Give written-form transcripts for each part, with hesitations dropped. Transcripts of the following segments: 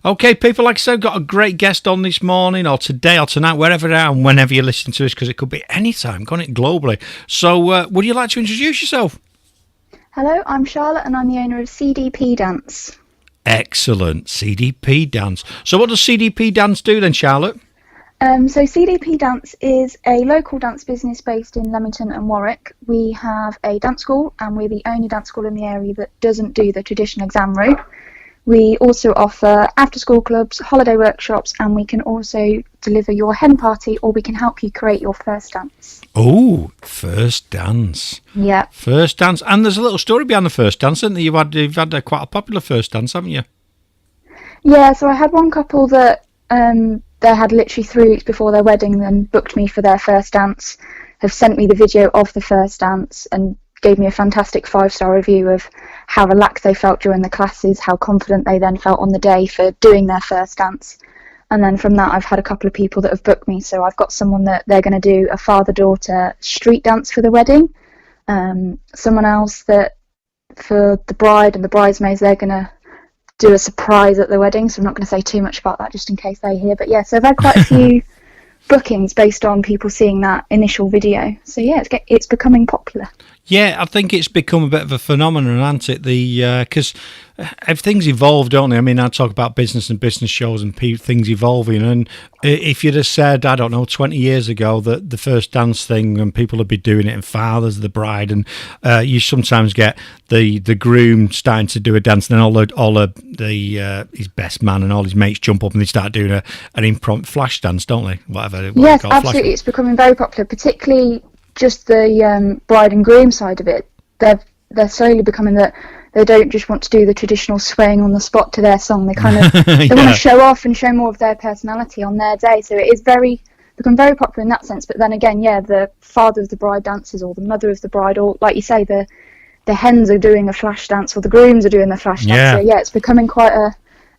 Okay, people, like I said, got a great guest on this morning or today or tonight, wherever they are and whenever you listen to this, because it could be any time, can't it, globally. So would you like to introduce yourself? Hello, I'm Charlotte and I'm the owner of CDP Dance. Excellent, CDP Dance. So what does CDP Dance do then, Charlotte? So CDP Dance is a local dance business based in Leamington and Warwick. We have a dance school and we're the only dance school in the area that doesn't do the traditional exam route. We also offer after-school clubs, holiday workshops, and we can also deliver your hen party, or we can help you create your first dance. Oh, first dance. Yeah. First dance. And there's a little story behind the first dance, isn't there? You've had quite a popular first dance, haven't you? Yeah, so I had one couple that they had literally 3 weeks before their wedding and booked me for their first dance, have sent me the video of the first dance and gave me a fantastic 5-star review of how relaxed they felt during the classes, how confident they then felt on the day for doing their first dance. And then from that, I've had a couple of people that have booked me. So I've got someone that they're going to do a father-daughter street dance for the wedding. Someone else that for the bride and the bridesmaids, they're going to do a surprise at the wedding. So I'm not going to say too much about that just in case they hear. But yeah, so I've had quite a few bookings based on people seeing that initial video. So yeah, it's becoming popular. Yeah, I think it's become a bit of a phenomenon, hasn't it? Because everything's evolved, don't they? I mean, I talk about business and business shows and things evolving. And if you'd have said, I don't know, 20 years ago that the first dance thing and people would be doing it and fathers, the bride, and you sometimes get the groom starting to do a dance, and then his best man and all his mates jump up and they start doing an impromptu flash dance, don't they? Yes, absolutely. It's becoming very popular, particularly just the bride and groom side of it. They're slowly becoming that they don't just want to do the traditional swaying on the spot to their song. They kind of they want to show off and show more of their personality on their day. So it is become very popular in that sense. But then again, yeah, the father of the bride dances, or the mother of the bride, or like you say, the hens are doing a flash dance, or the grooms are doing the flash dance. So yeah, it's becoming quite a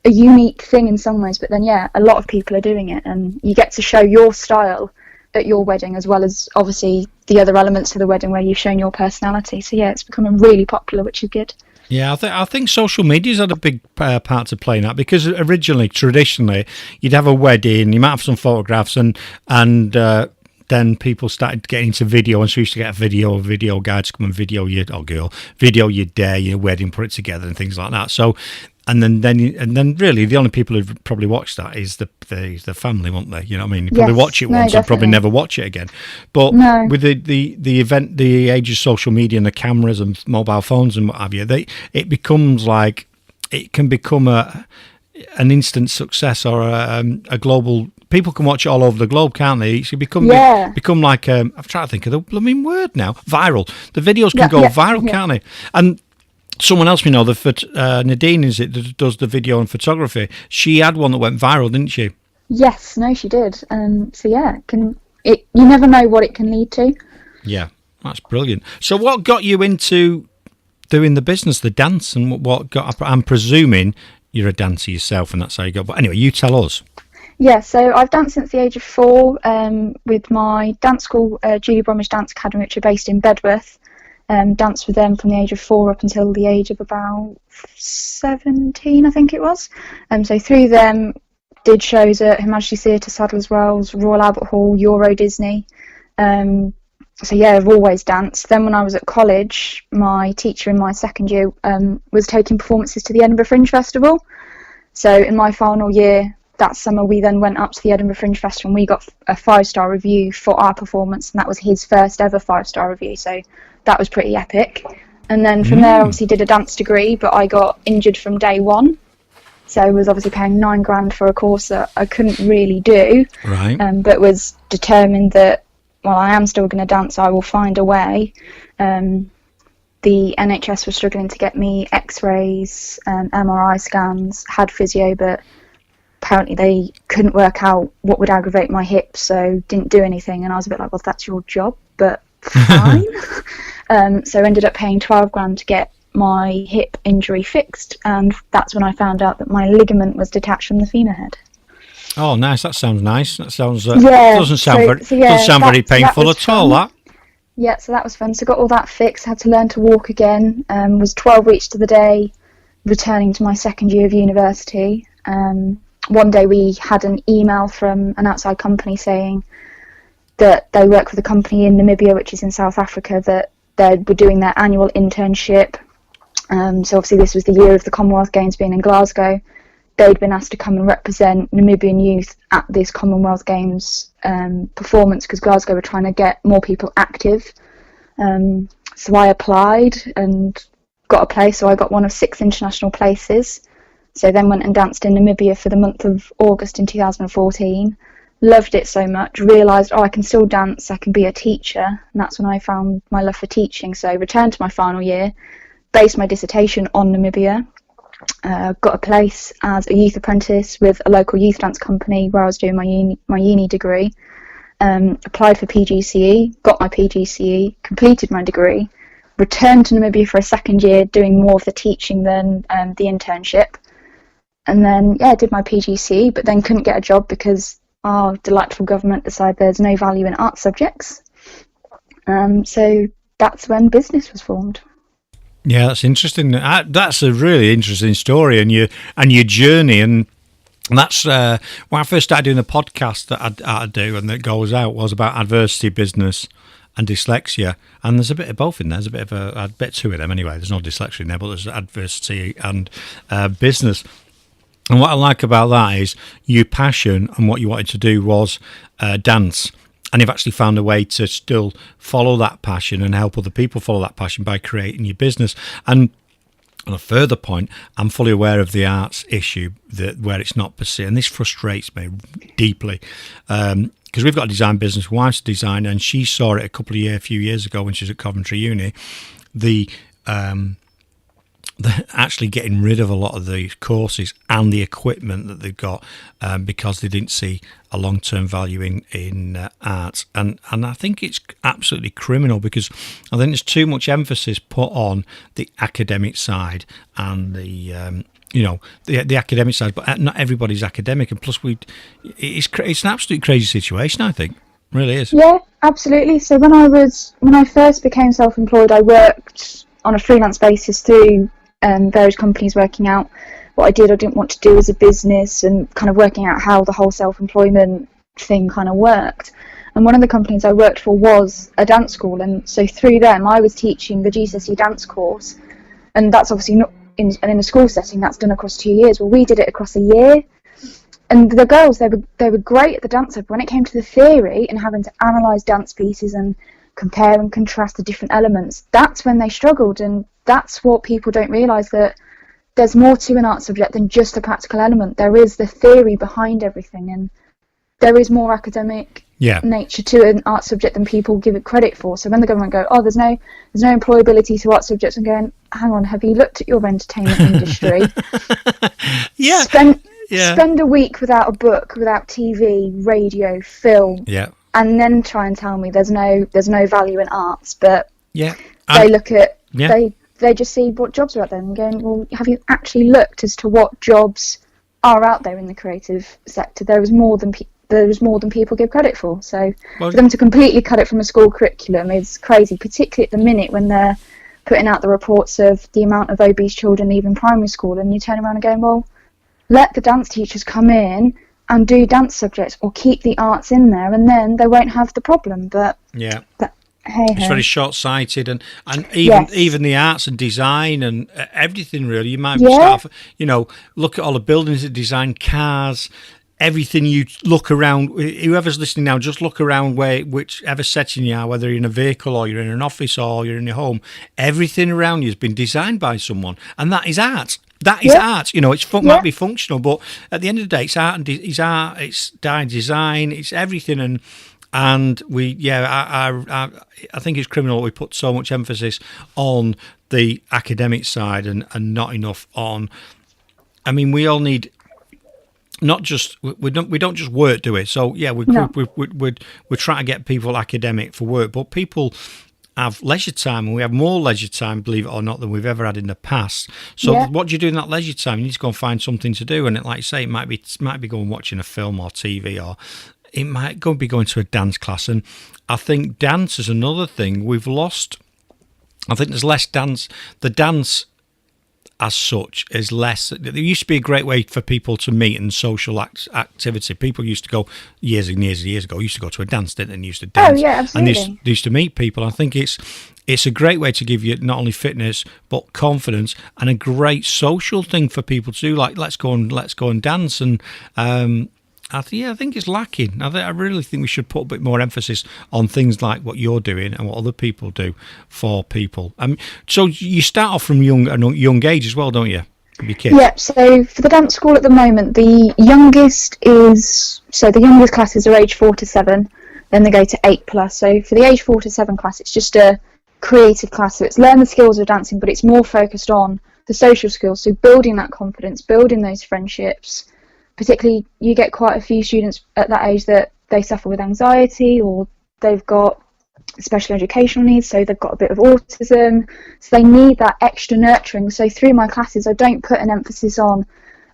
unique thing in some ways. But then yeah, a lot of people are doing it, and you get to show your style at your wedding, as well as obviously the other elements to the wedding where you've shown your personality. So yeah, it's becoming really popular, which is good. Yeah, I think social media's had a big part to play in that, because traditionally, you'd have a wedding, you might have some photographs, and then people started getting into video, and so you used to get a video guide to come and video your day, your wedding, put it together, and things like that. So. And then really the only people who've probably watched that is the family, won't they? You know what I mean? You probably watch it once and probably never watch it again. But with the event, the age of social media and the cameras and mobile phones and what have you, it becomes like, it can become an instant success, or a global. People can watch it all over the globe, can't they? It become like I'm trying to think of the blooming word now. Viral. The videos can go viral, can't they? And someone else we know, Nadine, is it, that does the video and photography? She had one that went viral, didn't she? Yes, no, she did. So yeah, you never know what it can lead to. Yeah, that's brilliant. So what got you into doing the business, the dance, and what got? I'm presuming you're a dancer yourself, and that's how you got. But anyway, you tell us. Yeah, so I've danced since the age of 4 with my dance school, Julie Bromwich Dance Academy, which are based in Bedworth. Danced with them from the age of 4 up until the age of about 17, I think it was. So through them, did shows at Her Majesty's Theatre, Sadler's Wells, Royal Albert Hall, Euro Disney. So yeah, I've always danced. Then when I was at college, my teacher in my second year was taking performances to the Edinburgh Fringe Festival. So in my final year, that summer, we then went up to the Edinburgh Fringe Festival and we got a 5-star review for our performance, and that was his first ever 5-star review. So that was pretty epic. And then from there, obviously did a dance degree, but I got injured from day one. So I was obviously paying $9,000 for a course that I couldn't really do. Right. But was determined that, well, I am still going to dance, I will find a way. The NHS was struggling to get me x-rays, MRI scans, had physio, but apparently they couldn't work out what would aggravate my hip, so didn't do anything. And I was a bit like, well, that's your job, but fine. So ended up paying $12,000 to get my hip injury fixed, and that's when I found out that my ligament was detached from the femur head. Oh, nice. That sounds nice. That sounds doesn't sound very painful at all. That. Yeah, so that was fun. So got all that fixed. Had to learn to walk again. Was 12 weeks to the day returning to my second year of university. One day we had an email from an outside company saying that they work with a company in Namibia, which is in South Africa, that they were doing their annual internship. So obviously this was the year of the Commonwealth Games being in Glasgow. They'd been asked to come and represent Namibian youth at this Commonwealth Games performance, because Glasgow were trying to get more people active. So I applied and got a place, so I got one of 6 international places. So then went and danced in Namibia for the month of August in 2014. Loved it so much, realised, I can still dance, I can be a teacher, and that's when I found my love for teaching. So returned to my final year, based my dissertation on Namibia, got a place as a youth apprentice with a local youth dance company where I was doing my uni degree, applied for PGCE, got my PGCE, completed my degree, returned to Namibia for a second year doing more of the teaching than the internship, and then did my PGCE, but then couldn't get a job because our delightful government decided there's no value in art subjects. So that's when business was formed. Yeah, that's interesting. That's a really interesting story, and your journey, and that's when I first started doing the podcast that I do and that goes out was about adversity, business, and dyslexia. And there's a bit of both in there. There's a bit two of them anyway. There's no dyslexia in there, but there's adversity and business. And what I like about that is your passion and what you wanted to do was dance. And you've actually found a way to still follow that passion and help other people follow that passion by creating your business. And on a further point, I'm fully aware of the arts issue where it's not pursued. And this frustrates me deeply because we've got a design business, wife's a designer, and she saw it a few years ago when she was at Coventry Uni, they're actually getting rid of a lot of the courses and the equipment that they've got because they didn't see a long-term value in art. And I think it's absolutely criminal because I think there's too much emphasis put on the academic side and the academic side, but not everybody's academic. And plus, it's an absolutely crazy situation, I think. It really is. Yeah, absolutely. So when I first became self-employed, I worked on a freelance basis through various companies, working out what I did or didn't want to do as a business and kind of working out how the whole self-employment thing kind of worked. And one of the companies I worked for was a dance school, and so through them I was teaching the GCSE dance course, and that's obviously not in a school setting, that's done across 2 years. Well, we did it across a year, and the girls, they were great at the dance, but when it came to the theory and having to analyse dance pieces and compare and contrast the different elements, that's when they struggled. And that's what people don't realise, that there's more to an art subject than just the practical element. There is the theory behind everything, and there is more academic nature to an art subject than people give it credit for. So when the government go, there's no employability to art subjects, I'm going, hang on, have you looked at your entertainment industry? Spend a week without a book, without TV, radio, film, and then try and tell me there's no value in arts. But they look at they just see what jobs are out there and going, well, have you actually looked as to what jobs are out there in the creative sector? There is more than people give credit for. So for them to completely cut it from a school curriculum is crazy, particularly at the minute when they're putting out the reports of the amount of obese children leaving primary school, and you turn around and go, well, let the dance teachers come in and do dance subjects, or keep the arts in there, and then they won't have the problem. But it's very short-sighted, and even the arts and design and everything, really. You might start, look at all the buildings that design cars, everything. You look around, whoever's listening now, just look around whichever setting you are, whether you're in a vehicle or you're in an office or you're in your home, everything around you has been designed by someone, and that is art. That is art. It's might be functional, but at the end of the day, it's art, and it's art, it's design, it's everything. And we, I think it's criminal we put so much emphasis on the academic side and not enough on. I mean, we all need, not just we don't just work, do we? So we're trying to get people academic for work, but people have leisure time, and we have more leisure time, believe it or not, than we've ever had in the past. So what do you do in that leisure time? You need to go and find something to do, and like you say, it might be going watching a film or TV, or it might be going to a dance class. And I think dance is another thing we've lost. I think there's less dance. The dance as such is less. There used to be a great way for people to meet and social activity. People used to go years and years and years ago. Used to go to a dance, didn't they? And used to dance. Oh yeah, absolutely. And they used to meet people. I think it's a great way to give you not only fitness but confidence, and a great social thing for people to do. Like let's go and dance. And I think it's lacking. I really think we should put a bit more emphasis on things like what you're doing and what other people do for people. So you start off from young age as well, don't you? Your kids. Yeah. So for the dance school at the moment, the youngest classes are age 4 to 7. Then they go to 8+. So for the age 4 to 7 class, it's just a creative class. So it's learn the skills of dancing, but it's more focused on the social skills. So building that confidence, building those friendships. Particularly, you get quite a few students at that age that they suffer with anxiety, or they've got special educational needs, so they've got a bit of autism, so they need that extra nurturing. So through my classes, I don't put an emphasis on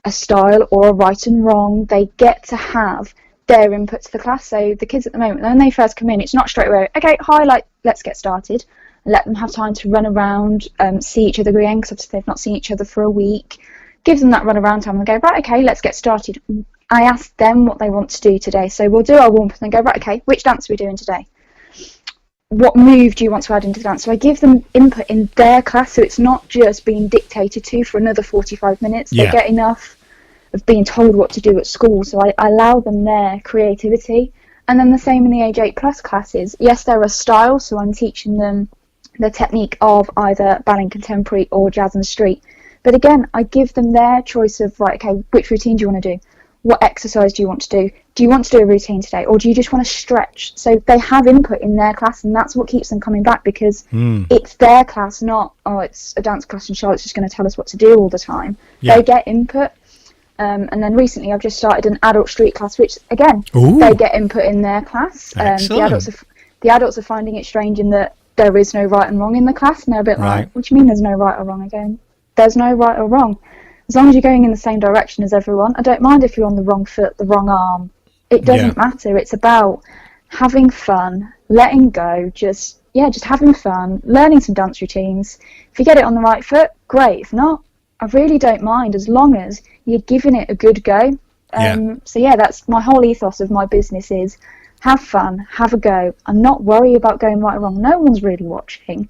a style or a right and wrong. They get to have their input to the class. So the kids at the moment, when they first come in, it's not straight away, okay, hi, let's get started. Let them have time to run around, see each other again, because obviously they've not seen each other for a week. Gives them that run around time and go, right, okay, let's get started. I ask them what they want to do today. So we'll do our warm-up and then go, right, okay, which dance are we doing today? What move do you want to add into the dance? So I give them input in their class, so it's not just being dictated to for another 45 minutes. Yeah. They get enough of being told what to do at school, so I allow them their creativity. And then the same in the age 8+ classes. Yes, there are styles, so I'm teaching them the technique of either ballet contemporary or jazz and street. But again, I give them their choice of, right, okay, which routine do you want to do? What exercise do you want to do? Do you want to do a routine today? Or do you just want to stretch? So they have input in their class, and that's what keeps them coming back, because it's their class, not, it's a dance class and Charlotte's just going to tell us what to do all the time. Yeah. They get input. And then recently I've just started an adult street class, which, again, they get input in their class. The adults are finding it strange in that there is no right and wrong in the class, and they're a bit like, what do you mean there's no right or wrong? Again, there's no right or wrong. As long as you're going in the same direction as everyone, I don't mind if you're on the wrong foot, the wrong arm. It doesn't matter. It's about having fun, letting go, just having fun, learning some dance routines. If you get it on the right foot, great. If not, I really don't mind, as long as you're giving it a good go. So that's my whole ethos of my business is have fun, have a go, and not worry about going right or wrong. No one's really watching.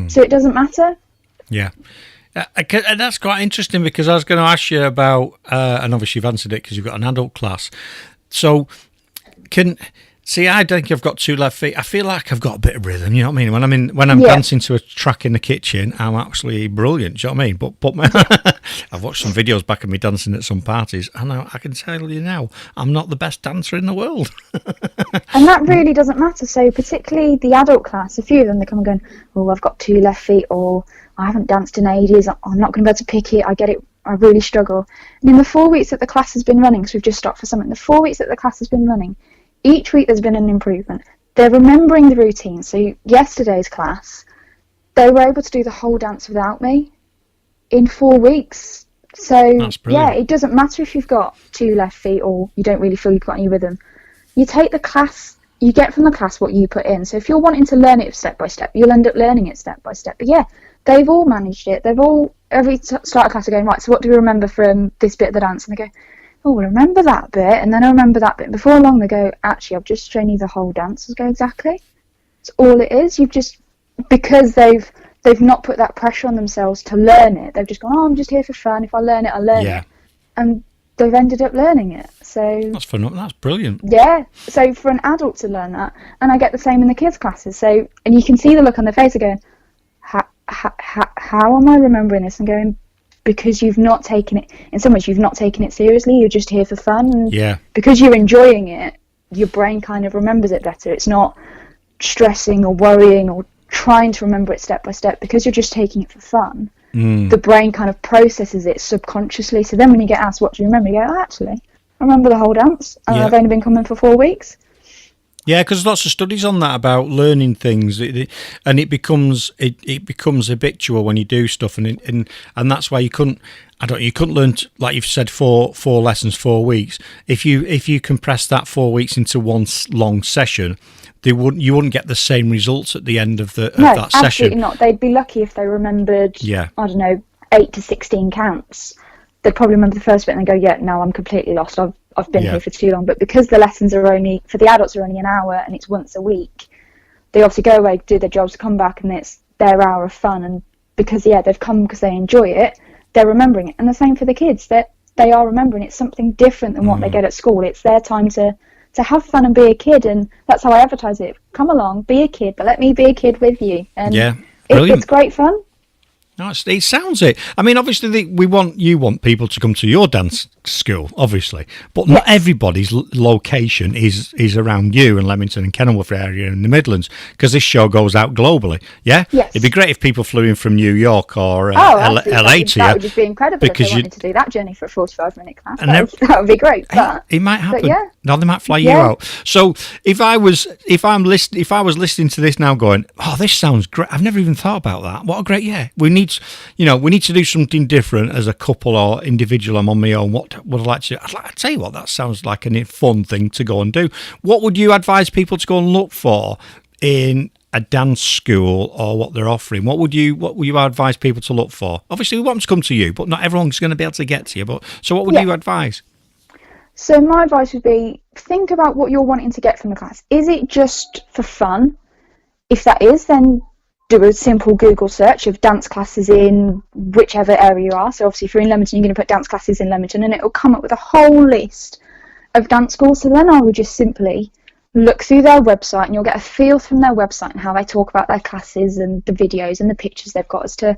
So it doesn't matter. Yeah. And that's quite interesting, because I was going to ask you about, and obviously you've answered it because you've got an adult class. So I think I've got 2 left feet. I feel like I've got a bit of rhythm. You know what I mean? When I'm dancing to a track in the kitchen, I'm absolutely brilliant. Do you know what I mean? But I've watched some videos back of me dancing at some parties, and I can tell you now, I'm not the best dancer in the world. And that really doesn't matter. So particularly the adult class, a few of them, they come and going, oh, I've got 2 left feet, or I haven't danced in ages, I'm not going to be able to pick it, I get it, I really struggle. And in the 4 weeks that the class has been running, so we've just stopped for something, the 4 weeks that the class has been running, each week there's been an improvement. They're remembering the routine. So yesterday's class, they were able to do the whole dance without me in 4 weeks. So it doesn't matter if you've got 2 left feet or you don't really feel you've got any rhythm. You take the class, you get from the class what you put in. So if you're wanting to learn it step by step, you'll end up learning it step by step. But they've all managed it. They've all, every start of class are going, right, so what do we remember from this bit of the dance? And they go, oh, I remember that bit, and then I remember that bit. And before long, they go, actually, I've just shown you the whole dance. I go, exactly. It's all it is. You've just, because they've not put that pressure on themselves to learn it. They've just gone, oh, I'm just here for fun. If I learn it, I'll learn it. And they've ended up learning it. So that's fun. That's brilliant. Yeah. So for an adult to learn that, and I get the same in the kids' classes. So, and you can see the look on their face of going, how am I remembering this? And going, because you've not taken it, in some ways you've not taken it seriously, you're just here for fun, and because you're enjoying it, your brain kind of remembers it better. It's not stressing or worrying or trying to remember it step by step, because you're just taking it for fun. The brain kind of processes it subconsciously, so then when you get asked what do you remember, you go, oh, actually I remember the whole dance, and I've only been coming for 4 weeks. Yeah, because lots of studies on that about learning things, and it becomes habitual when you do stuff, and that's why you couldn't learn, like you've said, four lessons, 4 weeks. If you compress that 4 weeks into one long session, you wouldn't get the same results at the end of that session. No, absolutely not. They'd be lucky if they remembered, I don't know, 8 to 16 counts, they'd probably remember the first bit and then go, yeah, no, I'm completely lost. I've been here for too long. But because the lessons are only, for the adults, are only an hour and it's once a week, they obviously go away, do their jobs, come back, and it's their hour of fun. And because, they've come because they enjoy it, they're remembering it. And the same for the kids, that they are remembering it's something different than what they get at school. It's their time to have fun and be a kid, and that's how I advertise it. Come along, be a kid, but let me be a kid with you. And it's great fun. No, it sounds it. I mean, obviously, you want people to come to your dance school, obviously, but not everybody's location is around you in Leamington and Kenilworth area in the Midlands, because this show goes out globally. Yeah, yes. It'd be great if people flew in from New York or LA to you. That would just be incredible because if they wanted to do that journey for a 45-minute class. That would be great. But it might happen. But no, they might fly you out. So if I was listening to this now, going, oh, this sounds great. I've never even thought about that. What a great we need to do something different as a couple or individual. I'm on my own. What would I like to do? I'd tell you what, that sounds like a fun thing to go and do. What would you advise people to go and look for in a dance school or what they're offering? What would you advise people to look for? Obviously, we want them to come to you, but not everyone's going to be able to get to you. So what would you advise? So my advice would be, think about what you're wanting to get from the class. Is it just for fun? If that is, then do a simple Google search of dance classes in whichever area you are. So obviously if you're in Leamington, you're going to put dance classes in Leamington, and it will come up with a whole list of dance schools. So then I would just simply look through their website, and you'll get a feel from their website and how they talk about their classes and the videos and the pictures they've got as to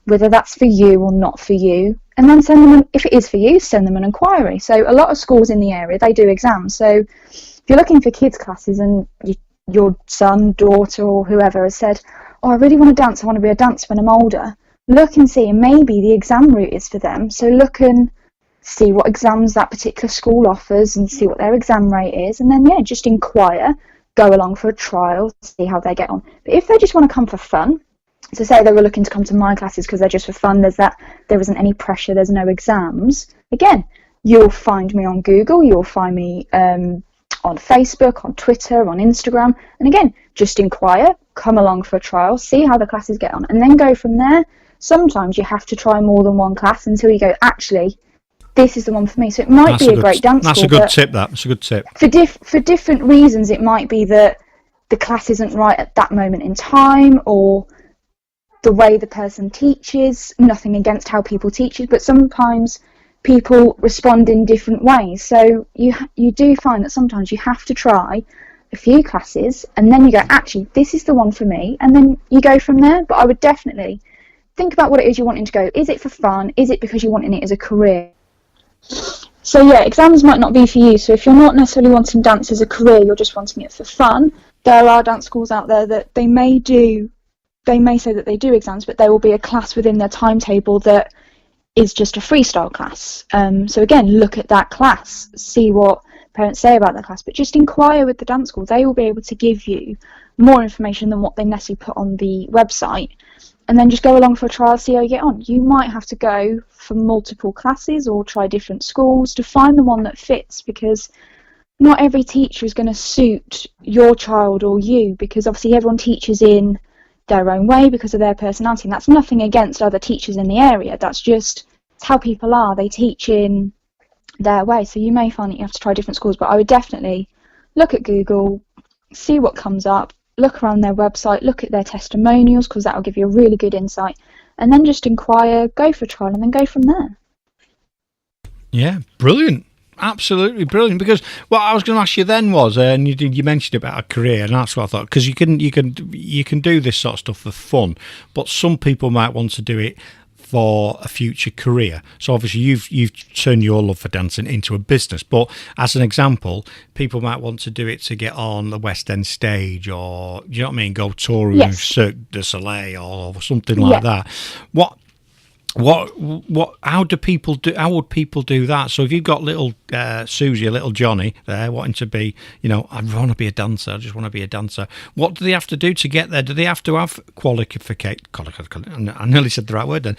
whether that's for you or not for you. And then send them, if it is for you, send them an inquiry. So a lot of schools in the area, they do exams. So if you're looking for kids classes and your son, daughter or whoever has said, oh, I really want to dance, I want to be a dancer when I'm older, look and see, and maybe the exam route is for them. So look and see what exams that particular school offers and see what their exam rate is, and then just inquire, go along for a trial, see how they get on. But if they just want to come for fun, so say they were looking to come to my classes because they're just for fun, there isn't any pressure, there's no exams, again, you'll find me on Google, you'll find me on Facebook, on Twitter, on Instagram, and again, just inquire, come along for a trial, see how the classes get on, and then go from there. Sometimes you have to try more than one class until you go, actually, this is the one for me. So it might be a great dance school. That's a good tip. That's a good tip. For different reasons, it might be that the class isn't right at that moment in time, or the way the person teaches. Nothing against how people teach it, but sometimes people respond in different ways. So you do find that sometimes you have to try a few classes, and then you go, actually, this is the one for me, and then you go from there. But I would definitely think about what it is you're wanting to go. Is it for fun? Is it because you're wanting it as a career? So exams might not be for you. So if you're not necessarily wanting dance as a career, you're just wanting it for fun, there are dance schools out there that they may say that they do exams, but there will be a class within their timetable that is just a freestyle class. So again, look at that class, see what parents say about that class, but just inquire with the dance school. They will be able to give you more information than what they necessarily put on the website, and then just go along for a trial, see how you get on. You might have to go for multiple classes or try different schools to find the one that fits, because not every teacher is going to suit your child or you, because obviously everyone teaches in their own way because of their personality, and that's nothing against other teachers in the area, that's just how people are. They teach in their way, so you may find that you have to try different schools. But I would definitely look at Google, see what comes up, look around their website, look at their testimonials, because that will give you a really good insight, and then just inquire, go for a trial, and then go from there. Yeah, brilliant. Absolutely brilliant. Because what I was going to ask you then was, and you mentioned about a career, and that's what I thought, because you can do this sort of stuff for fun, but some people might want to do it for a future career. So obviously you've turned your love for dancing into a business, but as an example, people might want to do it to get on the West End stage, or do you know what I mean, go touring Cirque du Soleil or something like that. How would people do that? So if you've got little Susie, little Johnny there wanting to be, I want to be a dancer, I just want to be a dancer, what do they have to do to get there? Do they have to have I nearly said the right word then.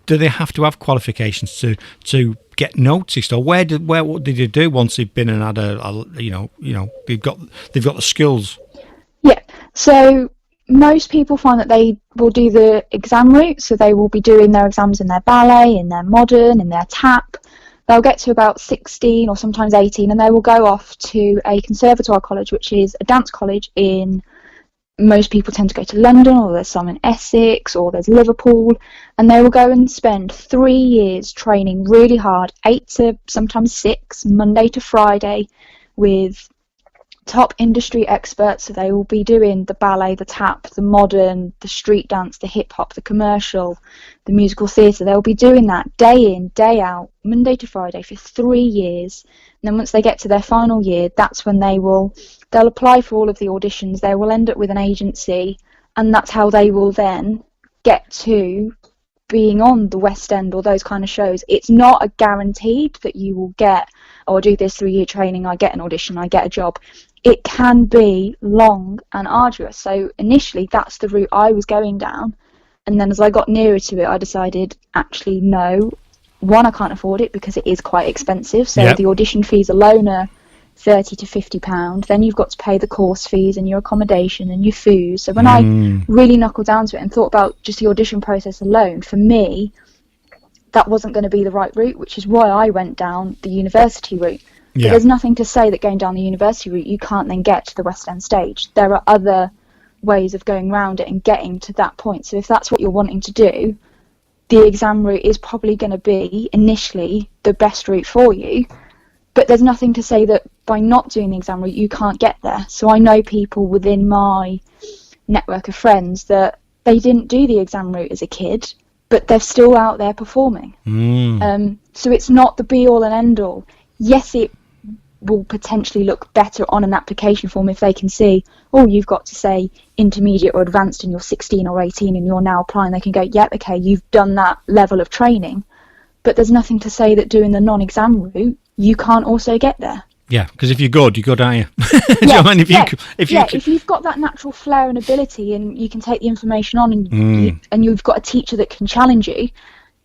Do they have to have qualifications to get noticed, or what did you do once they've been and had they've got the skills? Yeah. So most people find that they will do the exam route, so they will be doing their exams in their ballet, in their modern, in their tap. They'll get to about 16 or sometimes 18, and they will go off to a conservatoire college, which is a dance college in, most people tend to go to London, or there's some in Essex, or there's Liverpool, and they will go and spend 3 years training really hard, 8 to sometimes 6, Monday to Friday, with top industry experts. So they will be doing the ballet, the tap, the modern, the street dance, the hip hop, the commercial, the musical theatre. They'll be doing that day in, day out, Monday to Friday for 3 years. And then once they get to their final year, that's when they'll apply for all of the auditions. They will end up with an agency, and that's how they will then get to being on the West End or those kind of shows. It's not a guaranteed that you will get, or do this 3-year training, I get an audition, I get a job. It can be long and arduous. So initially that's the route I was going down, and then as I got nearer to it, I decided, actually no, one, I can't afford it because it is quite expensive. So the audition fees alone are £30 to £50. Then you've got to pay the course fees and your accommodation and your food. So when I really knuckled down to it and thought about just the audition process alone, for me, that wasn't going to be the right route, which is why I went down the university route. But there's nothing to say that going down the university route you can't then get to the West End stage. There are other ways of going around it and getting to that point. So if that's what you're wanting to do, the exam route is probably going to be initially the best route for you. But there's nothing to say that by not doing the exam route you can't get there. So I know people within my network of friends that they didn't do the exam route as a kid, but they're still out there performing. So it's not the be-all and end-all. Yes, it will potentially look better on an application form if they can see, oh, you've got to say intermediate or advanced and you're 16 or 18 and you're now applying. They can go, yep, okay, you've done that level of training. But there's nothing to say that doing the non-exam route, you can't also get there. Yeah, because if you're good, aren't you? If you've got that natural flair and ability and you can take the information on and you've got a teacher that can challenge you,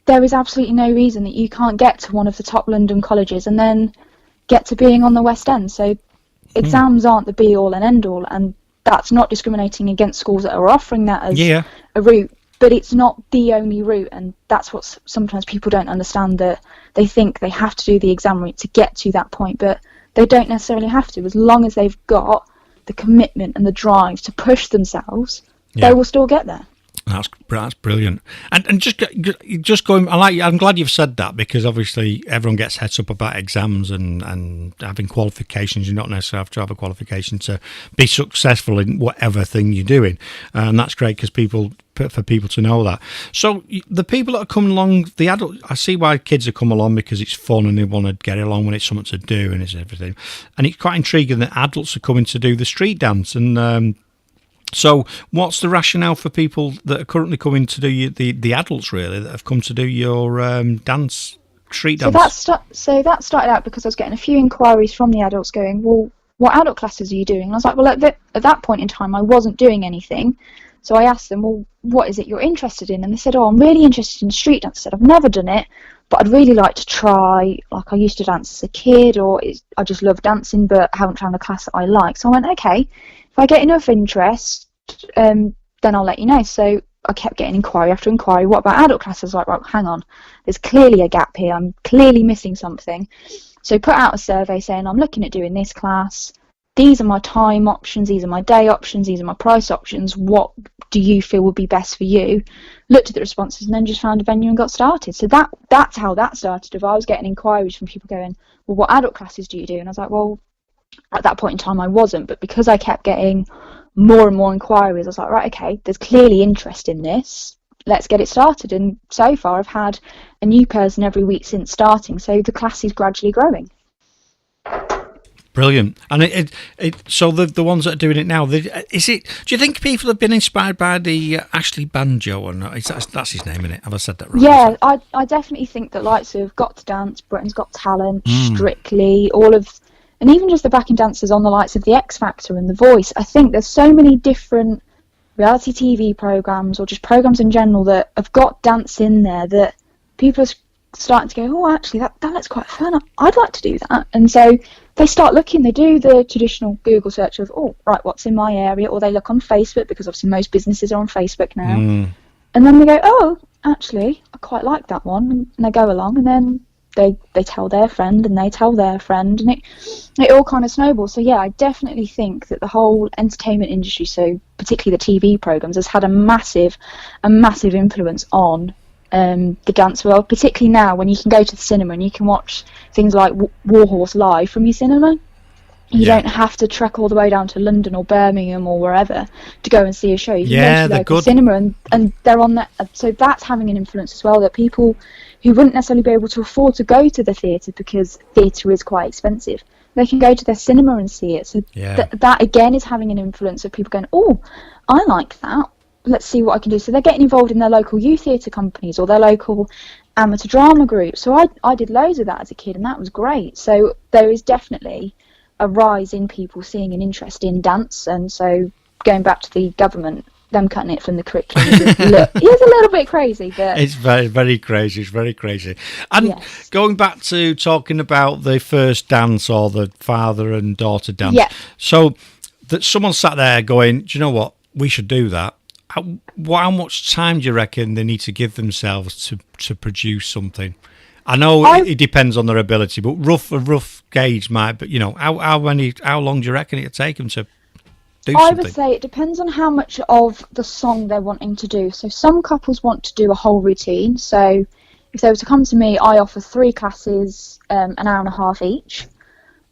there is absolutely no reason that you can't get to one of the top London colleges and then get to being on the West End. So exams aren't the be-all and end-all, and that's not discriminating against schools that are offering that as a route, but it's not the only route, and that's what sometimes people don't understand, that they think they have to do the exam route to get to that point, but they don't necessarily have to. As long as they've got the commitment and the drive to push themselves, they will still get there. That's brilliant. And just going, I'm glad you've said that, because obviously everyone gets heads up about exams and having qualifications. You don't necessarily have to have a qualification to be successful in whatever thing you're doing, and that's great for people to know that. So the people that are coming along, the adult, I see why kids are coming along, because it's fun and they want to get along when it's something to do and it's everything. And it's quite intriguing that adults are coming to do the street dance. And so what's the rationale for people that are currently coming to do the adults, really, that have come to do your dance, street dance? So that started out because I was getting a few inquiries from the adults going, well, what adult classes are you doing? And I was like, well, at that point in time, I wasn't doing anything. So I asked them, well, what is it you're interested in? And they said, oh, I'm really interested in street dance. I said, I've never done it, but I'd really like to try. Like, I used to dance as a kid, or I just love dancing, but haven't found a class that I like. So I went, okay, if I get enough interest, then I'll let you know. So I kept getting inquiry after inquiry. What about adult classes? Like, right, hang on, there's clearly a gap here. I'm clearly missing something. So put out a survey saying, I'm looking at doing this class. These are my time options, these are my day options, these are my price options. What do you feel would be best for you? Looked at the responses and then just found a venue and got started. So that's how that started. If I was getting inquiries from people going, well, what adult classes do you do? And I was like, well, at that point in time I wasn't, but because I kept getting more and more inquiries, I was like, right, okay, there's clearly interest in this. Let's get it started. And so far I've had a new person every week since starting, so the class is gradually growing. Brilliant. And so the ones that are doing it now, do you think people have been inspired by the Ashley Banjo or not? That's his name, isn't it? Have I said that right? Yeah, I definitely think that likes of Got to Dance, Britain's Got Talent, Strictly, and even just the backing dancers on the likes of the X Factor and The Voice. I think there's so many different reality TV programs, or just programs in general, that have got dance in there that people are starting to go, oh, actually, that looks quite fun. I'd like to do that. And so they start looking. They do the traditional Google search of, oh, right, what's in my area? Or they look on Facebook, because obviously most businesses are on Facebook now. And then they go, oh, actually, I quite like that one. And they go along, and then they tell their friend, and they tell their friend, and it all kind of snowballs. So yeah, I definitely think that the whole entertainment industry, so particularly the TV programs, has had a massive influence on the dance world, particularly now when you can go to the cinema and you can watch things like Warhorse live from your cinema. You don't have to trek all the way down to London or Birmingham or wherever to go and see a show. You can go to the local cinema, and they're on that. So that's having an influence as well, that people who wouldn't necessarily be able to afford to go to the theatre, because theatre is quite expensive, they can go to their cinema and see it. So that again is having an influence of people going, oh, I like that. Let's see what I can do. So they're getting involved in their local youth theatre companies or their local amateur drama group. So I did loads of that as a kid, and that was great. So there is definitely a rise in people seeing an interest in dance. And so going back to the government, them cutting it from the curriculum is a little bit crazy, but it's very, very crazy. It's very crazy. And going back to talking about the first dance, or the father and daughter dance, so that someone sat there going, do you know what, we should do that. How much time do you reckon they need to give themselves to produce something? I know it depends on their ability, but a rough gauge might. But how long do you reckon it'd take them to do something? I would say it depends on how much of the song they're wanting to do. So some couples want to do a whole routine. So if they were to come to me, I offer 3 classes, an hour and a half each.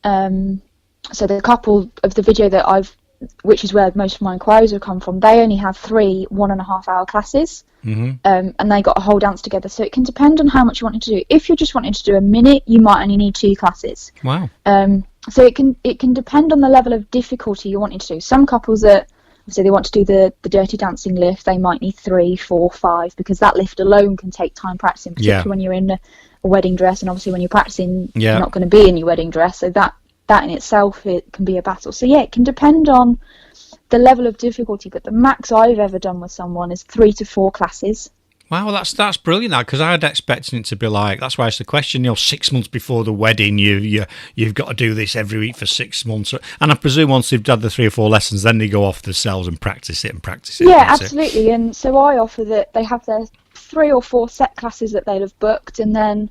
So the couple of the video that which is where most of my inquiries have come from, they only have 3 1.5-hour classes, and they got a whole dance together. So it can depend on how much you want to do. If you're just wanting to do a minute, you might only need 2 classes. Wow. So it can depend on the level of difficulty you're wanting to do. Some couples that obviously they want to do the Dirty Dancing lift, they might need 3, 4, 5, because that lift alone can take time practicing, particularly when you're in a wedding dress, and obviously when you're practicing, you're not going to be in your wedding dress. So that in itself, it can be a battle. So yeah, it can depend on the level of difficulty, but the max I've ever done with someone is 3 to 4 classes. Wow, that's brilliant, that, because I had expecting it to be like, that's why it's the question, 6 months before the wedding, you've got to do this every week for 6 months. And I presume once they've done the 3 or 4 lessons, then they go off themselves and practice it. Yeah, absolutely. And so I offer that they have their 3 or 4 set classes that they'd have booked, and then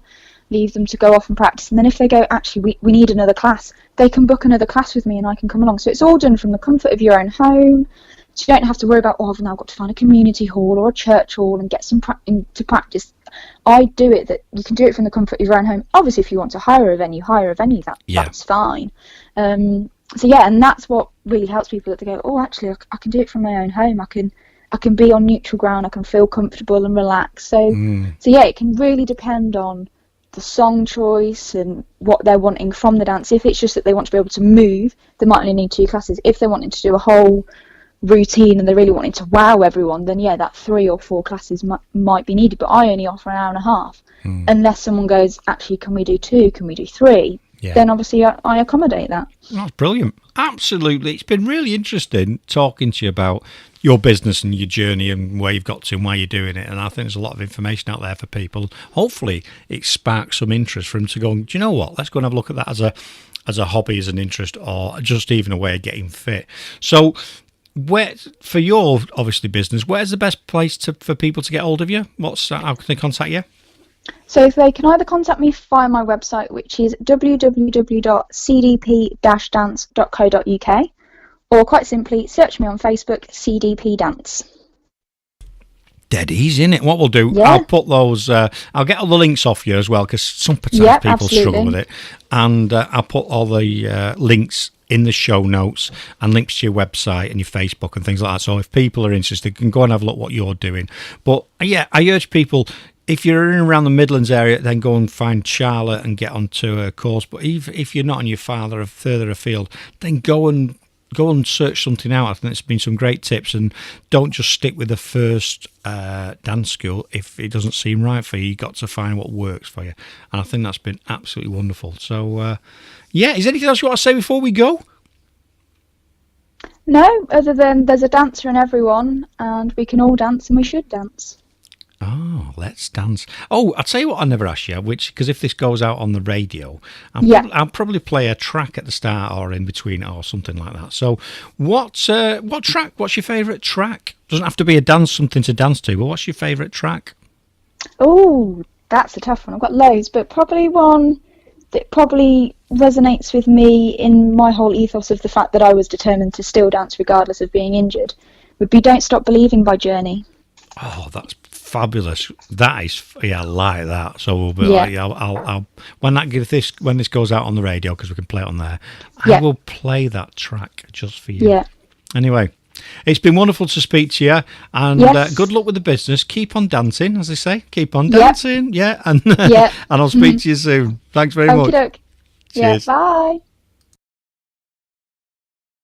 leave them to go off and practice. And then if they go, actually, we need another class, they can book another class with me and I can come along. So it's all done from the comfort of your own home. So you don't have to worry about, I've now got to find a community hall or a church hall and get some to practice. I do it that you can do it from the comfort of your own home. Obviously, if you want to hire a venue, that's fine. So yeah, and that's what really helps people, that they go, actually, I can do it from my own home. I can be on neutral ground. I can feel comfortable and relaxed. So yeah, it can really depend on the song choice and what they're wanting from the dance. If it's just that they want to be able to move, they might only need 2 classes. If they're wanting to do a whole routine and they're really wanting to wow everyone, then yeah, that 3 or 4 classes might be needed. But I only offer an hour and a half, unless someone goes, actually, can we do 2? Can we do 3? Then obviously I accommodate that. That's brilliant. Absolutely. It's been really interesting talking to you about your business and your journey and where you've got to and why you're doing it. And I think there's a lot of information out there for people. Hopefully it sparks some interest for them to go, do you know what? Let's go and have a look at that as a hobby, as an interest, or just even a way of getting fit. So where, for your obviously business, where's the best place for people to get hold of you? How can they contact you? So if they can either contact me via my website, which is www.cdp-dance.co.uk, or quite simply search me on Facebook, CDP Dance. Dead easy, isn't it? What we'll do, I'll put those, I'll get all the links off you as well, because sometimes people struggle with it, and I'll put all the links in the show notes and links to your website and your Facebook and things like that. So if people are interested, can go and have a look what you're doing. But yeah, I urge people, if you're in and around the Midlands area, then go and find Charlotte and get onto a course. But if you're not and you're further afield, then go and search something out. I think there's been some great tips, and don't just stick with the first dance school if it doesn't seem right for you. You've got to find what works for you. And I think that's been absolutely wonderful. So, yeah, is there anything else you want to say before we go? No, other than there's a dancer in everyone, and we can all dance and we should dance. Oh, Let's Dance. Oh, I'll tell you what I never asked you, because if this goes out on the radio, I'll probably play a track at the start or in between or something like that. So what track, what's your favourite track? Doesn't have to be something to dance to, but what's your favourite track? Oh, that's a tough one. I've got loads, but probably one that probably resonates with me in my whole ethos of the fact that I was determined to still dance regardless of being injured would be Don't Stop Believing by Journey. Oh, that's fabulous. That is, I like that. So we'll be I'll when this goes out on the radio, because we can play it on there, I will play that track just for you. Anyway, it's been wonderful to speak to you, and good luck with the business. Keep on dancing, as they say. Keep on dancing, and I'll speak to you soon. Thanks very much. Cheers. Bye.